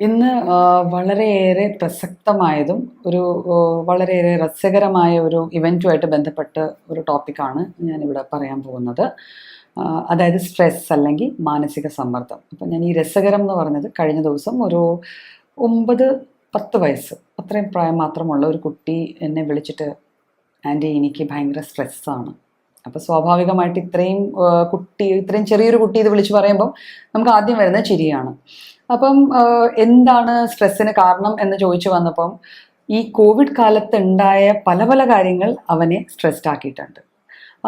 ഇന്ന് വളരെയേറെ പ്രസക്തമായതും ഒരു വളരെയേറെ രസകരമായ ഒരു ഇവൻറ്റുമായിട്ട് ബന്ധപ്പെട്ട് ഒരു ടോപ്പിക്കാണ് ഞാനിവിടെ പറയാൻ പോകുന്നത്. അതായത് സ്ട്രെസ് അല്ലെങ്കിൽ മാനസിക സമ്മർദ്ദം. അപ്പം ഞാൻ ഈ രസകരം എന്ന് പറഞ്ഞത് കഴിഞ്ഞ ദിവസം ഒരു 9-10 വയസ്സ് അത്രയും പ്രായം മാത്രമുള്ള ഒരു കുട്ടി എന്നെ വിളിച്ചിട്ട്, ആൻറ്റി എനിക്ക് ഭയങ്കര സ്ട്രെസ്സാണ്. അപ്പോൾ സ്വാഭാവികമായിട്ട് ഇത്രയും ചെറിയൊരു കുട്ടി ഇത് വിളിച്ച് പറയുമ്പം നമുക്ക് ആദ്യം വരുന്ന ചിരിയാണ്. അപ്പം എന്താണ് സ്ട്രെസ്സിന് കാരണം എന്ന് ചോദിച്ചു വന്നപ്പം ഈ കോവിഡ് കാലത്ത് ഉണ്ടായ പല പല കാര്യങ്ങൾ അവനെ സ്ട്രെസ്ഡ് ആക്കിയിട്ടുണ്ട്.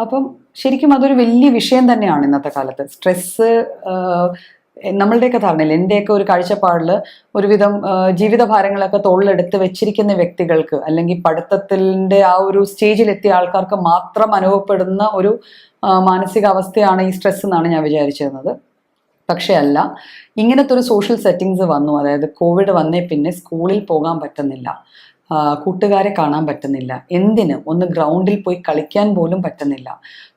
അപ്പം ശരിക്കും അതൊരു വലിയ വിഷയം തന്നെയാണ് ഇന്നത്തെ കാലത്ത്. സ്ട്രെസ്സ് നമ്മളുടെയൊക്കെ ധാരണയിൽ, എൻ്റെയൊക്കെ ഒരു കാഴ്ചപ്പാടിൽ ഒരുവിധം ജീവിതഭാരങ്ങളൊക്കെ തോളിലെടുത്ത് വെച്ചിരിക്കുന്ന വ്യക്തികൾക്ക്, അല്ലെങ്കിൽ പഠിത്തത്തിൻ്റെ ആ ഒരു സ്റ്റേജിലെത്തിയ ആൾക്കാർക്ക് മാത്രം അനുഭവപ്പെടുന്ന ഒരു മാനസികാവസ്ഥയാണ് ഈ സ്ട്രെസ് എന്നാണ് ഞാൻ വിചാരിച്ചിരുന്നത്. പക്ഷേ അല്ല, ഇങ്ങനത്തെ ഒരു സോഷ്യൽ സെറ്റിങ്സ് വന്നു. അതായത് കോവിഡ് വന്നേ പിന്നെ സ്കൂളിൽ പോകാൻ പറ്റുന്നില്ല, കൂട്ടുകാരെ കാണാൻ പറ്റുന്നില്ല, ഒന്ന് ഗ്രൗണ്ടിൽ പോയി കളിക്കാൻ പോലും പറ്റുന്നില്ല.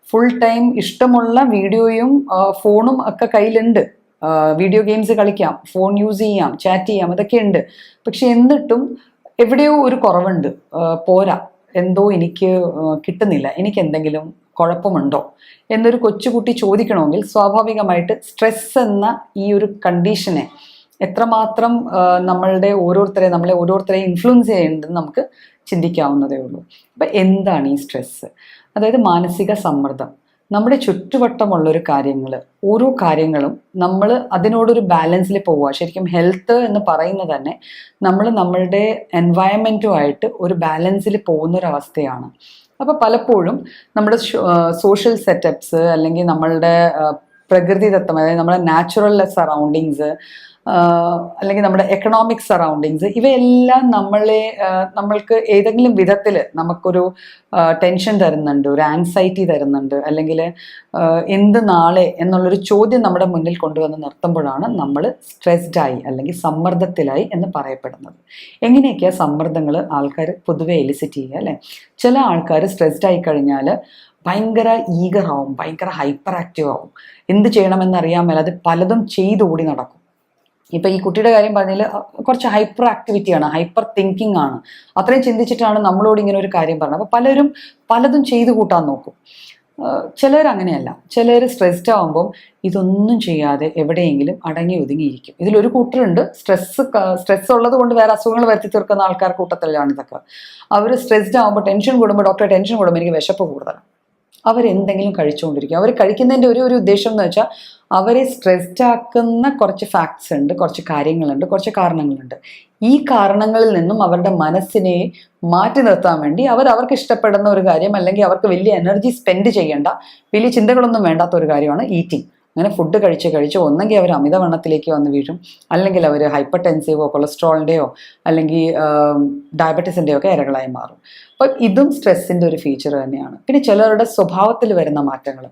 ഫുൾ ടൈം ഇഷ്ടമുള്ള വീഡിയോയും ഫോണും ഒക്കെ കയ്യിലുണ്ട്. വീഡിയോ ഗെയിംസ് കളിക്കാം, ഫോൺ യൂസ് ചെയ്യാം, ചാറ്റ് ചെയ്യാം, അതൊക്കെ ഉണ്ട്. പക്ഷെ എന്നിട്ടും എവിടെയോ ഒരു കുറവുണ്ട്. പോരാ, എന്തോ എനിക്ക് കിട്ടുന്നില്ല, എനിക്ക് എന്തെങ്കിലും കുഴപ്പമുണ്ടോ എന്നൊരു കൊച്ചുകുട്ടി ചോദിക്കണമെങ്കിൽ സ്വാഭാവികമായിട്ട് സ്ട്രെസ് എന്ന ഈ ഒരു കണ്ടീഷനെ എത്രമാത്രം നമ്മളെ ഓരോരുത്തരെയും ഇൻഫ്ലുവൻസ് ചെയ്യുന്നുണ്ടെന്ന് നമുക്ക് ചിന്തിക്കാവുന്നതേ ഉള്ളൂ. അപ്പം എന്താണ് ഈ സ്ട്രെസ്? അതായത് മാനസിക സമ്മർദ്ദം. നമ്മുടെ ചുറ്റുവട്ടമുള്ളൊരു ഓരോ കാര്യങ്ങളും നമ്മൾ അതിനോടൊരു ബാലൻസിൽ പോവുക. ശരിക്കും ഹെൽത്ത് എന്ന് പറയുന്നത് തന്നെ നമ്മളുടെ എൻവയൺമെൻറ്റുമായിട്ട് ഒരു ബാലൻസിൽ പോകുന്നൊരവസ്ഥയാണ്. അപ്പോൾ പലപ്പോഴും നമ്മുടെ സോഷ്യൽ സെറ്റപ്സ്, അല്ലെങ്കിൽ നമ്മളുടെ പ്രകൃതിദത്തം, അതായത് നമ്മുടെ നാച്ചുറൽ സറൗണ്ടിങ്സ്, അല്ലെങ്കിൽ നമ്മുടെ എക്കണോമിക് സറൗണ്ടിങ്സ്, ഇവയെല്ലാം നമ്മൾക്ക് ഏതെങ്കിലും വിധത്തിൽ നമുക്കൊരു ടെൻഷൻ തരുന്നുണ്ട്, ഒരു ആൻസൈറ്റി തരുന്നുണ്ട്, അല്ലെങ്കിൽ എന്ത് നാളെ എന്നുള്ളൊരു ചോദ്യം നമ്മുടെ മുന്നിൽ കൊണ്ടുവന്ന് നിർത്തുമ്പോഴാണ് നമ്മൾ സ്ട്രെസ്ഡായി അല്ലെങ്കിൽ സമ്മർദ്ദത്തിലായി എന്ന് പറയപ്പെടുന്നത്. എങ്ങനെയൊക്കെയാണ് സമ്മർദ്ദങ്ങൾ ആൾക്കാർ പൊതുവെ എലിസിറ്റ് ചെയ്യുക അല്ലേ? ചില ആൾക്കാർ സ്ട്രെസ്ഡ് ആയി കഴിഞ്ഞാൽ ഭയങ്കര ഈഗറാവും, ഭയങ്കര ഹൈപ്പർ ആക്റ്റീവ് ആവും. എന്ത് ചെയ്യണമെന്നറിയാൻ മേലാതെ പലതും ചെയ്തോടി നടക്കും. ഇപ്പം ഈ കുട്ടിയുടെ കാര്യം പറഞ്ഞാൽ കുറച്ച് ഹൈപ്പർ ആക്ടിവിറ്റിയാണ്, ഹൈപ്പർ തിങ്കിങ് ആണ്. അത്രയും ചിന്തിച്ചിട്ടാണ് നമ്മളോട് ഇങ്ങനെ ഒരു കാര്യം പറഞ്ഞത്. അപ്പോൾ പലരും പലതും ചെയ്തു കൂട്ടാൻ നോക്കും. ചിലർ അങ്ങനെയല്ല. ചിലർ സ്ട്രെസ്ഡ് ആകുമ്പം ഇതൊന്നും ചെയ്യാതെ എവിടെയെങ്കിലും അടങ്ങി ഒതുങ്ങിയിരിക്കും. ഇതിലൊരു കൂട്ടരുണ്ട്, സ്ട്രെസ് ഉള്ളത് കൊണ്ട് വേറെ അസുഖങ്ങൾ വരുത്തി തീർക്കുന്ന ആൾക്കാർ കൂട്ടത്തിലാണ് ഇതൊക്കെ. അവർ സ്ട്രെസ്ഡ് ആകുമ്പോൾ ടെൻഷൻ കൂടുമ്പോൾ ഡോക്ടറെ ടെൻഷൻ കൂടുമ്പോൾ എനിക്ക് വിശപ്പ് കൂടുതലാണ്, അവരെന്തെങ്കിലും കഴിച്ചുകൊണ്ടിരിക്കും. അവർ കഴിക്കുന്നതിൻ്റെ ഒരു ഉദ്ദേശം എന്ന് വെച്ചാൽ അവരെ സ്ട്രെസ്ഡ് ആക്കുന്ന കുറച്ച് ഫാക്ട്സ് ഉണ്ട്, കുറച്ച് കാര്യങ്ങളുണ്ട്, കുറച്ച് കാരണങ്ങളുണ്ട്. ഈ കാരണങ്ങളിൽ നിന്നും അവരുടെ മനസ്സിനെ മാറ്റി നിർത്താൻ വേണ്ടി അവർക്ക് ഇഷ്ടപ്പെടുന്ന ഒരു കാര്യം, അല്ലെങ്കിൽ അവർക്ക് വലിയ എനർജി സ്പെൻഡ് ചെയ്യേണ്ട, വലിയ ചിന്തകളൊന്നും വേണ്ടാത്ത ഒരു കാര്യമാണ് ഈറ്റിംഗ്. അങ്ങനെ ഫുഡ് കഴിച്ച് ഒന്നെങ്കിൽ അവർ അമിതവണ്ണത്തിലേക്ക് വന്ന് വീഴും, അല്ലെങ്കിൽ അവർ ഹൈപ്പർ ടെൻസീവോ കൊളസ്ട്രോളിൻ്റെയോ അല്ലെങ്കിൽ ഡയബറ്റീസിൻ്റെയോ ഒക്കെ ഇരകളായി മാറും. അപ്പം ഇതും സ്ട്രെസ്സിൻ്റെ ഒരു ഫീച്ചർ തന്നെയാണ്. പിന്നെ ചിലരുടെ സ്വഭാവത്തിൽ വരുന്ന മാറ്റങ്ങൾ.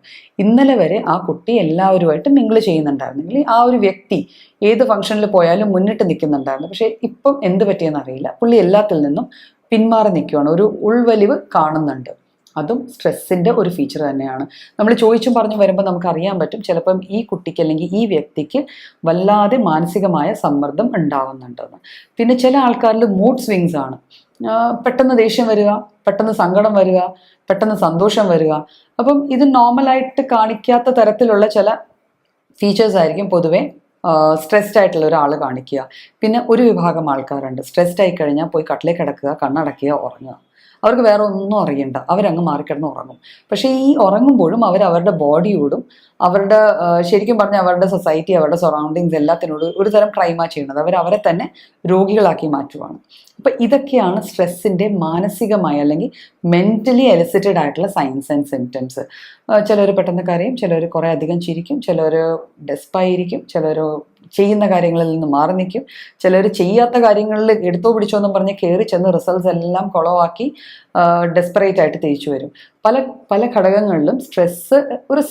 ഇന്നലെ വരെ ആ കുട്ടി എല്ലാവരുമായിട്ട് മിങ്കിൾ ചെയ്യുന്നുണ്ടായിരുന്നെങ്കിൽ, ആ ഒരു വ്യക്തി ഏത് ഫംഗ്ഷനിൽ പോയാലും മുന്നിട്ട് നിൽക്കുന്നുണ്ടായിരുന്നു. പക്ഷേ ഇപ്പം എന്ത് പറ്റിയെന്ന് അറിയില്ല, പുള്ളി എല്ലാത്തിൽ നിന്നും പിന്മാറി നിൽക്കുകയാണ്, ഒരു ഉൾവലിവ് കാണുന്നുണ്ട്. അതും സ്ട്രെസ്സിൻ്റെ ഒരു ഫീച്ചർ തന്നെയാണ്. നമ്മൾ ചോദിച്ചും പറഞ്ഞു വരുമ്പോൾ നമുക്ക് അറിയാൻ പറ്റും, ചിലപ്പം ഈ കുട്ടിക്ക് അല്ലെങ്കിൽ ഈ വ്യക്തിക്ക് വല്ലാതെ മാനസികമായ സമ്മർദ്ദം ഉണ്ടാവുന്നുണ്ടെന്ന്. പിന്നെ ചില ആൾക്കാരിൽ മൂഡ് സ്വിങ്സ് ആണ്. പെട്ടെന്ന് ദേഷ്യം വരിക, പെട്ടെന്ന് സങ്കടം വരിക, പെട്ടെന്ന് സന്തോഷം വരിക. അപ്പം ഇത് നോർമലായിട്ട് കാണിക്കാത്ത തരത്തിലുള്ള ചില ഫീച്ചേഴ്സ് ആയിരിക്കും പൊതുവെ സ്ട്രെസ്ഡ് ആയിട്ടുള്ള ഒരാൾ കാണിക്കുക. പിന്നെ ഒരു വിഭാഗം ആൾക്കാരുണ്ട്, സ്ട്രെസ്ഡ് ആയി കഴിഞ്ഞാൽ പോയി കട്ടിലേ കിടക്കുക, കണ്ണടക്കുക, ഉറങ്ങുക. അവർക്ക് വേറെ ഒന്നും അറിയണ്ട, അവരങ്ങ് മാറിക്കിടന്ന് ഉറങ്ങും. പക്ഷേ ഈ ഉറങ്ങുമ്പോഴും അവരുടെ ബോഡിയോടും അവരുടെ ശരിക്കും പറഞ്ഞാൽ അവരുടെ സൊസൈറ്റി, അവരുടെ സറൗണ്ടിങ്സ് എല്ലാത്തിനോടും ഒരു തരം ക്രൈമാ ചെയ്യുന്നത്. അവരെ തന്നെ രോഗികളാക്കി മാറ്റുവാണ്. അപ്പം ഇതൊക്കെയാണ് സ്ട്രെസ്സിൻ്റെ മാനസികമായ അല്ലെങ്കിൽ മെൻ്റലി എലിസിറ്റഡ് ആയിട്ടുള്ള സൈൻസ് ആൻഡ് സിംറ്റംസ്. ചിലർ പെട്ടെന്ന് കരയും, ചിലർ കുറേ അധികം ചിരിക്കും, ചിലർ ഡെസ്പായിരിക്കും, ചിലർ ചെയ്യുന്ന കാര്യങ്ങളിൽ നിന്ന് മാറി നിൽക്കും, ചിലർ ചെയ്യാത്ത കാര്യങ്ങളിൽ എടുത്തോ പിടിച്ചോ എന്നും പറഞ്ഞ് കയറി ചെന്ന് റിസൾട്ട്സ് എല്ലാം കുളവാക്കി ഡെസ്പറേറ്റ് ആയിട്ട് തിരിച്ചു വരും. പല പല ഘടകങ്ങളിലും സ്ട്രെസ്സ് ഒരു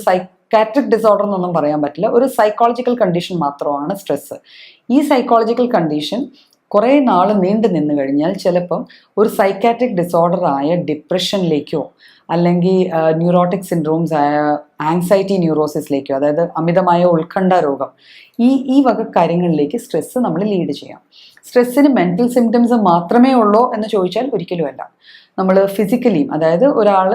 സൈക്കാട്രിക് ഡിസോർഡർ എന്നൊന്നും പറയാൻ പറ്റില്ല, ഒരു സൈക്കോളജിക്കൽ കണ്ടീഷൻ മാത്രമാണ് സ്ട്രെസ്സ്. ഈ സൈക്കോളജിക്കൽ കണ്ടീഷൻ കുറേ നാൾ നീണ്ടു നിന്ന് കഴിഞ്ഞാൽ ചിലപ്പം ഒരു സൈക്കാട്രിക് ഡിസോർഡർ ആയ ഡിപ്രഷനിലേക്കോ അല്ലെങ്കിൽ ന്യൂറോട്ടിക് സിൻഡ്രോംസ് ആയ ആങ്സൈറ്റി ന്യൂറോസിസിലേക്കോ, അതായത് അമിതമായ ഉത്കണ്ഠ രോഗം, ഈ വക കാര്യങ്ങളിലേക്ക് സ്ട്രെസ്സ് നമ്മൾ ലീഡ് ചെയ്യാം. സ്ട്രെസ്സിന് മെൻ്റൽ സിംറ്റംസ് മാത്രമേ ഉള്ളൂ എന്ന് ചോദിച്ചാൽ ഒരിക്കലുമല്ല. നമ്മൾ ഫിസിക്കലിയും, അതായത് ഒരാൾ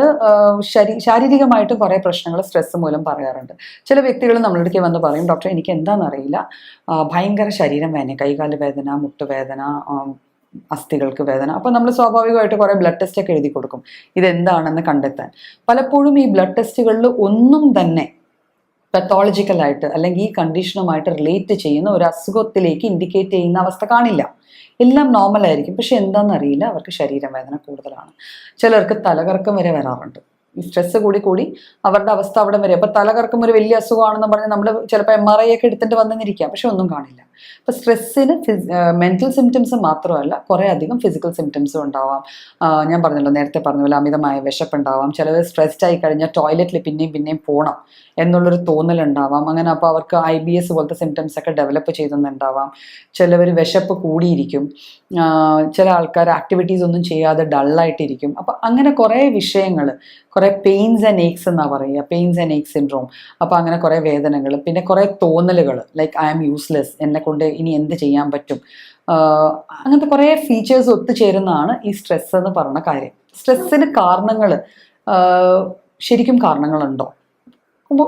ശാരീരികമായിട്ട് കുറേ പ്രശ്നങ്ങൾ സ്ട്രെസ് മൂലം പറയാറുണ്ട്. ചില വ്യക്തികൾ നമ്മളുടെ അടുത്ത് വന്ന് പറയും, ഡോക്ടർ എനിക്ക് എന്താണെന്നറിയില്ല, ഭയങ്കര ശരീരം വേദന, കൈകാല് വേദന, മുട്ടുവേദന, അസ്ഥികൾക്ക് വേദന. അപ്പോൾ നമ്മൾ സ്വാഭാവികമായിട്ട് കുറേ ബ്ലഡ് ടെസ്റ്റ് ഒക്കെ എഴുതി കൊടുക്കും ഇതെന്താണെന്ന് കണ്ടെത്താൻ. പലപ്പോഴും ഈ ബ്ലഡ് ടെസ്റ്റുകളിൽ ഒന്നും തന്നെ പത്തോളജിക്കലായിട്ട് അല്ലെങ്കിൽ ഈ കണ്ടീഷനുമായിട്ട് റിലേറ്റ് ചെയ്യുന്ന ഒരു അസുഖത്തിലേക്ക് ഇൻഡിക്കേറ്റ് ചെയ്യുന്ന അവസ്ഥ കാണില്ല. എല്ലാം നോർമൽ ആയിരിക്കും, പക്ഷെ എന്താണെന്നറിയില്ല, അവർക്ക് ശരീരവേദന കൂടുതലാണ്. ചിലർക്ക് തലകറക്കം വരെ വരാറുണ്ട്. ഈ സ്ട്രെസ് കൂടി അവരുടെ അവസ്ഥ അവിടെ വരെ. അപ്പോൾ തലകറക്കം ഒരു വലിയ അസുഖമാണെന്ന് പറഞ്ഞ് നമ്മൾ ചിലപ്പോൾ MRI ഒക്കെ എടുത്തിട്ട് വന്നിരിക്കാം, പക്ഷെ ഒന്നും കാണില്ല. അപ്പോൾ സ്ട്രെസ്സിന് മെൻ്റൽ സിംറ്റംസ് മാത്രമല്ല, കുറേ അധികം ഫിസിക്കൽ സിംറ്റംസും ഉണ്ടാവാം. ഞാൻ പറഞ്ഞല്ലോ, നേരത്തെ പറഞ്ഞ പോലെ അമിതമായ വിശപ്പുണ്ടാവാം. ചിലവർ സ്ട്രെസ്ഡ് ആയി കഴിഞ്ഞാൽ ടോയ്ലറ്റിൽ പിന്നെയും പോകണം എന്നുള്ളൊരു തോന്നലുണ്ടാവാം. അങ്ങനെ അപ്പോൾ അവർക്ക് IBS പോലത്തെ സിംറ്റംസ് ഒക്കെ ഡെവലപ്പ് ചെയ്തെന്നുണ്ടാവാം. ചിലവർ വിശപ്പ് കൂടിയിരിക്കും. ചില ആൾക്കാർ ആക്ടിവിറ്റീസ് ഒന്നും ചെയ്യാതെ ഡള്ളായിട്ടിരിക്കും. അപ്പോൾ അങ്ങനെ കുറേ വിഷയങ്ങൾ, കുറേ പെയിൻസ് ആൻഡ് ഏക്സ് എന്നാണ് പറയുക, പെയിൻസ് ആൻഡ് ഏക്ക് സിൻഡ്രോം. അപ്പോൾ അങ്ങനെ കുറേ വേദനകൾ, പിന്നെ കുറേ തോന്നലുകൾ, ലൈക്ക് ഐ ആം യൂസ്ലെസ്, എന്നെക്കൊണ്ട് ഇനി എന്ത് ചെയ്യാൻ പറ്റും, അങ്ങനത്തെ കുറേ ഫീച്ചേഴ്സ് ഒത്തുചേരുന്നതാണ് ഈ സ്ട്രെസ് എന്ന് പറയുന്ന കാര്യം. സ്ട്രെസ്സിന് കാരണങ്ങൾ, ശരിക്കും കാരണങ്ങളുണ്ടോ?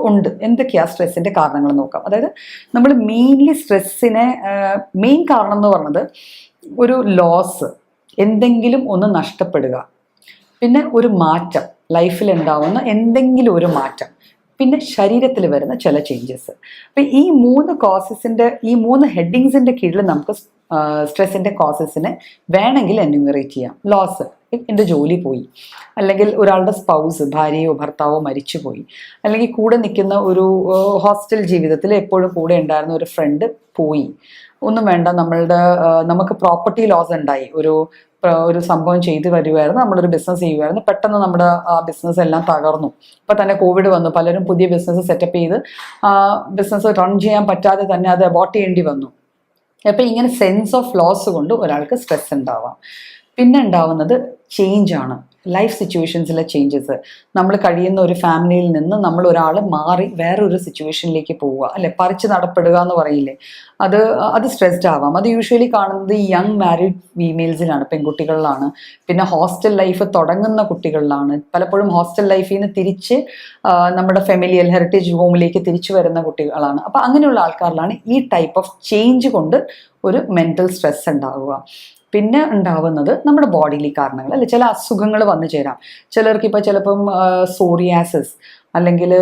ഉണ്ട്. എന്തൊക്കെയാണ് സ്ട്രെസ്സിൻ്റെ കാരണങ്ങൾ നോക്കാം. അതായത് നമ്മൾ മെയിൻലി സ്ട്രെസ്സിനെ മെയിൻ കാരണം എന്ന് പറയുന്നത് ഒരു ലോസ്, എന്തെങ്കിലും ഒന്ന് നഷ്ടപ്പെടുക, പിന്നെ ഒരു മാറ്റം, ലൈഫിൽ ഉണ്ടാവുന്ന എന്തെങ്കിലും ഒരു മാറ്റം, പിന്നെ ശരീരത്തിൽ വരുന്ന ചില ചേഞ്ചസ്. അപ്പം ഈ 3 കോസസിൻ്റെ, ഈ 3 ഹെഡിങ്സിൻ്റെ കീഴിൽ നമുക്ക് സ്ട്രെസ്സിൻ്റെ കോസസിനെ വേണമെങ്കിൽ എന്യൂമറേറ്റ് ചെയ്യാം. ലോസ്, എൻ്റെ ജോലി പോയി, അല്ലെങ്കിൽ ഒരാളുടെ സ്പൗസ്, ഭാര്യയോ ഭർത്താവോ മരിച്ചുപോയി, അല്ലെങ്കിൽ കൂടെ നിൽക്കുന്ന ഒരു ഹോസ്റ്റൽ ജീവിതത്തിൽ എപ്പോഴും കൂടെ ഉണ്ടായിരുന്ന ഒരു ഫ്രണ്ട് പോയി. ഒന്നും വേണ്ട, നമുക്ക് പ്രോപ്പർട്ടി ലോസ് ഉണ്ടായി, ഒരു സംഭവം ചെയ്തു വരുമായിരുന്നു, നമ്മളൊരു ബിസിനസ് ചെയ്യുമായിരുന്നു, പെട്ടെന്ന് നമ്മുടെ ആ ബിസിനസ് എല്ലാം തകർന്നു. ഇപ്പം തന്നെ കോവിഡ് വന്നു, പലരും പുതിയ ബിസിനസ് സെറ്റപ്പ് ചെയ്ത് ബിസിനസ് റൺ ചെയ്യാൻ പറ്റാതെ തന്നെ അത് അബോർട്ട് ചെയ്യേണ്ടി വന്നു. അപ്പം ഇങ്ങനെ സെൻസ് ഓഫ് ലോസ് കൊണ്ട് ഒരാൾക്ക് സ്ട്രെസ് ഉണ്ടാവാം. പിന്നെ ഉണ്ടാവുന്നത് ചേഞ്ചാണ്, ലൈഫ് സിറ്റുവേഷൻസിലെ ചേഞ്ചസ്. നമ്മൾ കഴിയുന്ന ഒരു ഫാമിലിയിൽ നിന്ന് നമ്മൾ ഒരാൾ മാറി വേറൊരു സിറ്റുവേഷനിലേക്ക് പോവുക, അല്ലെ, പറിച്ച് നടപ്പെടുക എന്ന് പറയില്ലേ, അത് സ്ട്രെസ്ഡ് ആവാം. അത് യൂഷ്വലി കാണുന്നത് ഈ യങ് മാരീഡ് ഫീമെയിൽസിലാണ്, പെൺകുട്ടികളിലാണ്. പിന്നെ ഹോസ്റ്റൽ ലൈഫ് തുടങ്ങുന്ന കുട്ടികളിലാണ്. പലപ്പോഴും ഹോസ്റ്റൽ ലൈഫിൽ നിന്ന് തിരിച്ച് നമ്മുടെ ഫെമിലിയൽ ഹെറിറ്റേജ് ഹോമിലേക്ക് തിരിച്ചു വരുന്ന കുട്ടികളാണ്. അപ്പോൾ അങ്ങനെയുള്ള ആൾക്കാരിലാണ് ഈ ടൈപ്പ് ഓഫ് ചേഞ്ച് കൊണ്ട് ഒരു മെൻ്റൽ സ്ട്രെസ് ഉണ്ടാവുക. പിന്നെ ഉണ്ടാവുന്നത് നമ്മുടെ ബോഡിയിലെ കാരണങ്ങൾ, അല്ലെ, ചില അസുഖങ്ങൾ വന്നു ചേരാം. ചിലർക്ക് ഇപ്പോൾ ചിലപ്പം സോറിയാസിസ് അല്ലെങ്കിൽ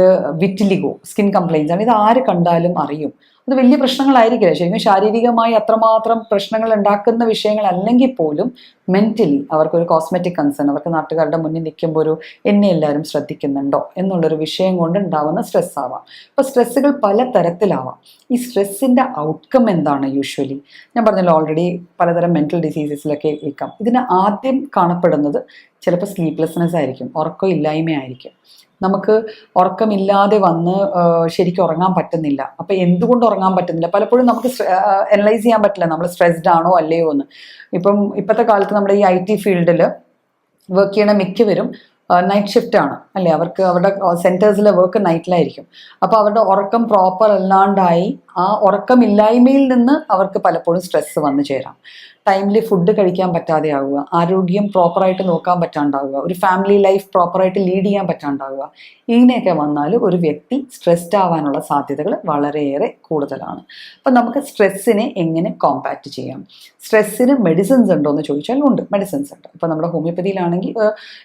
വിറ്റിലിഗോ, സ്കിൻ കംപ്ലയിൻസ് ആണ്. ഇത് ആര് കണ്ടാലും അറിയും. അത് വലിയ പ്രശ്നങ്ങളായിരിക്കില്ല, ശരിക്കും ശാരീരികമായി അത്രമാത്രം പ്രശ്നങ്ങൾ ഉണ്ടാക്കുന്ന വിഷയങ്ങളല്ലെങ്കിൽ പോലും മെൻ്റലി അവർക്കൊരു കോസ്മെറ്റിക് കൺസേൺ, അവർക്ക് നാട്ടുകാരുടെ മുന്നിൽ നിൽക്കുമ്പോൾ ഒരു എന്നെ എല്ലാവരും ശ്രദ്ധിക്കുന്നുണ്ടോ എന്നുള്ളൊരു വിഷയം കൊണ്ട് ഉണ്ടാവുന്ന സ്ട്രെസ് ആവാം. അപ്പോൾ സ്ട്രെസ്സുകൾ പല തരത്തിലാവാം. ഈ സ്ട്രെസ്സിൻ്റെ ഔട്ട്കം എന്താണ്? യൂഷ്വലി ഞാൻ പറഞ്ഞല്ലോ ഓൾറെഡി, പലതരം മെൻ്റൽ ഡിസീസസിലൊക്കെ കേൾക്കാം. ഇതിന് ആദ്യം കാണപ്പെടുന്നത് ചിലപ്പോൾ സ്ലീപ്ലെസ്നെസ് ആയിരിക്കും, ഉറക്കമില്ലായ്മയായിരിക്കും. നമുക്ക് ഉറക്കമില്ലാതെ വന്ന് ശരിക്കും ഉറങ്ങാൻ പറ്റുന്നില്ല. അപ്പോൾ എന്തുകൊണ്ട് ഉറങ്ങാൻ പറ്റുന്നില്ല? പലപ്പോഴും നമുക്ക് അനലൈസ് ചെയ്യാൻ പറ്റില്ല നമ്മൾ സ്ട്രെസ്ഡ് ആണോ അല്ലയോ എന്ന്. ഇപ്പോഴത്തെ കാലത്ത് നമ്മുടെ ഈ IT ഫീൽഡിൽ വർക്ക് ചെയ്യണ മിക്കവരും നൈറ്റ് ഷിഫ്റ്റ് ആണ്, അല്ലേ, അവർക്ക് അവരുടെ സെൻറ്റേഴ്സിലെ വർക്ക് നൈറ്റിലായിരിക്കും. അപ്പോൾ അവരുടെ ഉറക്കം പ്രോപ്പർ അല്ലാണ്ടായി ആ ഉറക്കമില്ലായ്മയിൽ നിന്ന് അവർക്ക് പലപ്പോഴും സ്ട്രെസ്സ് വന്നു ചേരാം. ടൈംലി ഫുഡ് കഴിക്കാൻ പറ്റാതെ ആവുക, ആരോഗ്യം പ്രോപ്പറായിട്ട് നോക്കാൻ പറ്റാണ്ടാവുക, ഒരു ഫാമിലി ലൈഫ് പ്രോപ്പറായിട്ട് ലീഡ് ചെയ്യാൻ പറ്റാണ്ടാവുക, ഇങ്ങനെയൊക്കെ വന്നാൽ ഒരു വ്യക്തി സ്ട്രെസ്ഡ് ആവാനുള്ള സാധ്യതകൾ വളരെയേറെ കൂടുതലാണ്. അപ്പം നമുക്ക് സ്ട്രെസ്സിനെ എങ്ങനെ കോമ്പാക്റ്റ് ചെയ്യാം? സ്ട്രെസ്സിന് മെഡിസിൻസ് ഉണ്ടോ എന്ന് ചോദിച്ചാൽ ഉണ്ട്, മെഡിസിൻസ് ഉണ്ട്. ഇപ്പോൾ നമ്മുടെ ഹോമിയോപ്പതിയിലാണെങ്കിൽ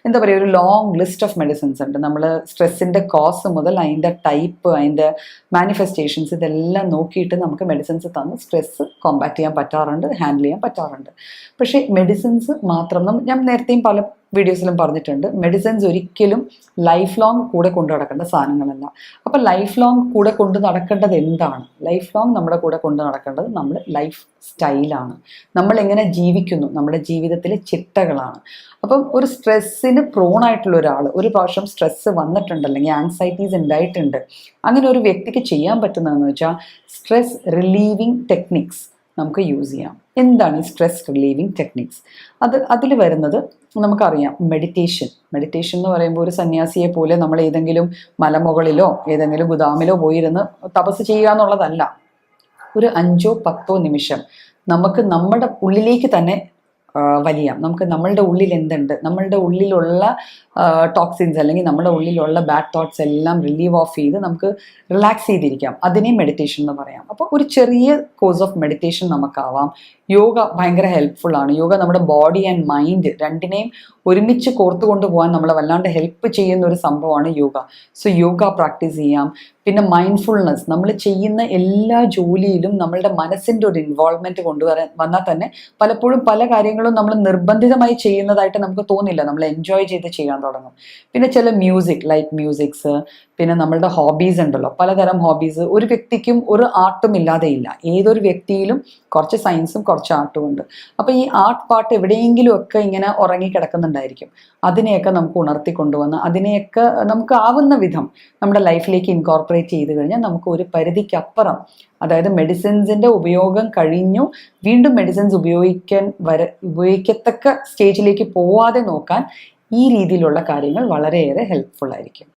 എന്താ പറയുക, ഒരു ലോങ് ലിസ്റ്റ് ഓഫ് മെഡിസിൻസ് ഉണ്ട്. നമ്മൾ സ്ട്രെസ്സിൻ്റെ കോസ് മുതൽ അതിൻ്റെ ടൈപ്പ്, അതിൻ്റെ മാനിഫെസ്റ്റേഷൻസ് ഇതെല്ലാം നോക്കിയിട്ട് നമുക്ക് മെഡിസിൻസ് തന്ന് സ്ട്രെസ്സ് കോമ്പാക്റ്റ് ചെയ്യാൻ പറ്റാറുണ്ട്, ഹാൻഡിൽ ചെയ്യാൻ പറ്റാറുണ്ട്. പക്ഷേ മെഡിസിൻസ് മാത്രം, ഞാൻ നേരത്തെയും പല വീഡിയോസിലും പറഞ്ഞിട്ടുണ്ട്, മെഡിസിൻസ് ഒരിക്കലും ലൈഫ് ലോങ് കൂടെ കൊണ്ടു നടക്കേണ്ട സാധനങ്ങളല്ല. അപ്പോൾ ലൈഫ് ലോങ് കൂടെ കൊണ്ട് നടക്കേണ്ടത് എന്താണ്? ലൈഫ് ലോങ് നമ്മുടെ കൂടെ കൊണ്ട് നടക്കേണ്ടത് നമ്മുടെ ലൈഫ് സ്റ്റൈലാണ്, നമ്മൾ എങ്ങനെ ജീവിക്കുന്നു, നമ്മുടെ ജീവിതത്തിലെ ചിട്ടകളാണ്. അപ്പം ഒരു സ്ട്രെസ്സിന് പ്രോണായിട്ടുള്ള ഒരാൾ, ഒരു പ്രാവശ്യം സ്ട്രെസ്സ് വന്നിട്ടുണ്ട് അല്ലെങ്കിൽ ആങ്സൈറ്റീസ് ഉണ്ടായിട്ടുണ്ട്, അങ്ങനെ ഒരു വ്യക്തിക്ക് ചെയ്യാൻ പറ്റുന്നതെന്ന് വെച്ചാൽ സ്ട്രെസ് റിലീവിങ് ടെക്നിക്സ് നമുക്ക് യൂസ് ചെയ്യാം. എന്താണ് ഈ സ്ട്രെസ് റിലീവിങ് ടെക്നിക്സ്? അതിൽ വരുന്നത് നമുക്കറിയാം, മെഡിറ്റേഷൻ എന്ന് പറയുമ്പോൾ ഒരു സന്യാസിയെ പോലെ നമ്മൾ ഏതെങ്കിലും മലമുകളിലോ ഏതെങ്കിലും ഗുദാമിലോ പോയിരുന്ന് തപസ് ചെയ്യുക എന്നുള്ളതല്ല. ഒരു 5-10 നിമിഷം നമുക്ക് നമ്മുടെ ഉള്ളിലേക്ക് തന്നെ വലിയാം. നമുക്ക് നമ്മളുടെ ഉള്ളിൽ എന്തുണ്ട്, നമ്മളുടെ ഉള്ളിലുള്ള ടോക്സിൻസ് അല്ലെങ്കിൽ നമ്മുടെ ഉള്ളിലുള്ള ബാഡ് തോട്ട്സ് എല്ലാം റിലീവ് ഓഫ് ചെയ്ത് നമുക്ക് റിലാക്സ് ചെയ്തിരിക്കാം. അതിനെയും മെഡിറ്റേഷൻ എന്ന് പറയാം. അപ്പോൾ ഒരു ചെറിയ കോഴ്സ് ഓഫ് മെഡിറ്റേഷൻ നമുക്കാവാം. യോഗ ഭയങ്കര ഹെൽപ്ഫുൾ ആണ്. യോഗ നമ്മുടെ ബോഡി ആൻഡ് മൈൻഡ് രണ്ടിനെയും ഒരുമിച്ച് കോർത്തു കൊണ്ടുപോകാൻ നമ്മളെ വല്ലാണ്ട് ഹെൽപ്പ് ചെയ്യുന്ന ഒരു സംഭവമാണ് യോഗ. സോ യോഗ പ്രാക്ടീസ് ചെയ്യാം. പിന്നെ മൈൻഡ്ഫുൾനെസ്, നമ്മൾ ചെയ്യുന്ന എല്ലാ ജോലിയിലും നമ്മളുടെ മനസ്സിൻ്റെ ഒരു ഇൻവോൾവ്മെൻറ്റ് വന്നാൽ തന്നെ പലപ്പോഴും പല കാര്യങ്ങളും നമ്മൾ നിർബന്ധിതമായി ചെയ്യുന്നതായിട്ട് നമുക്ക് തോന്നില്ല, നമ്മൾ എൻജോയ് ചെയ്ത് ചെയ്യാൻ തുടങ്ങും. പിന്നെ ചില ലൈറ്റ് മ്യൂസിക്സ്, പിന്നെ നമ്മളുടെ ഹോബീസ് ഉണ്ടല്ലോ, പലതരം ഹോബീസ്. ഒരു വ്യക്തിക്കും ഒരു ആർട്ടും ഇല്ലാതെയില്ല. ഏതൊരു വ്യക്തിയിലും കുറച്ച് സയൻസും കുറച്ച് ആർട്ടും ഉണ്ട്. അപ്പോൾ ഈ ആർട്ട് പാർട്ട് എവിടെയെങ്കിലും ഒക്കെ ഇങ്ങനെ ഉറങ്ങിക്കിടക്കുന്നുണ്ടായിരിക്കും. അതിനെയൊക്കെ നമുക്ക് ഉണർത്തിക്കൊണ്ടുവന്ന് അതിനെയൊക്കെ നമുക്ക് ആവുന്ന വിധം നമ്മുടെ ലൈഫിലേക്ക് ഇൻകോർപ്പറേറ്റ് ചെയ്ത് കഴിഞ്ഞാൽ നമുക്ക് ഒരു പരിധിക്കപ്പുറം, അതായത് മെഡിസിൻസിൻ്റെ ഉപയോഗം കഴിഞ്ഞു വീണ്ടും മെഡിസിൻസ് ഉപയോഗിക്കത്തക്ക സ്റ്റേജിലേക്ക് പോവാതെ നോക്കാൻ ഈ രീതിയിലുള്ള കാര്യങ്ങൾ വളരെയേറെ ഹെൽപ്ഫുൾ ആയിരിക്കും.